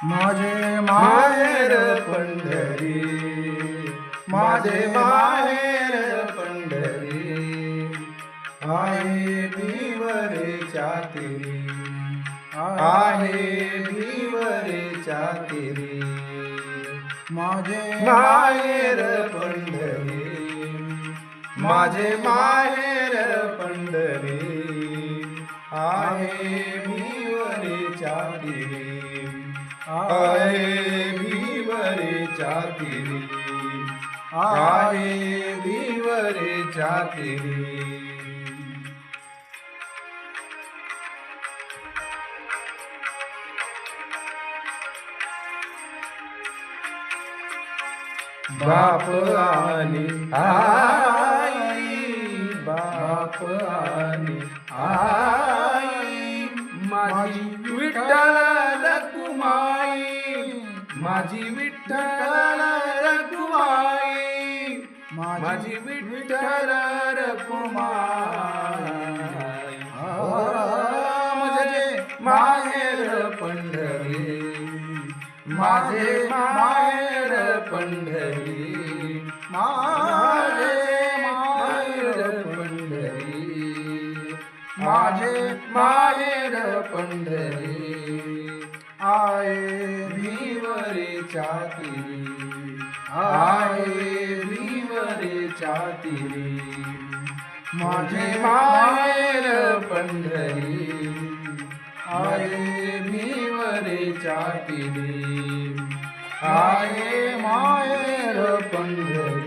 माझे माहेर पंढरी, माझे माहेर पंढरी, आहे भिवरेच्या तीरी, आहे भिवरेच्या तीरी. माझे माहेर पंढरी, माझे माहेर पंढरी, आहे भिवरेच्या तीरी, आहे भिवरेच्या तीरी, आहे भिवरेच्या तीरी. बाप आणि आई, बाप आणि आई, माझी विठ्ठल रखुमाई, माझी विठ्ठल रखुमाई, माझी विठ्ठल रखुमाई. माझे माहेर पंढरी, माझे माहेर पंढरी, माझे माहेर पंढरी, माझे माहेर पंढरी, आहे भिवरेच्या तीरी, आहे भिवरेच्या तीरी. माझे माहेर पंढरी, आहे भिवरेच्या तीरी, आहे माहेर पंढरी.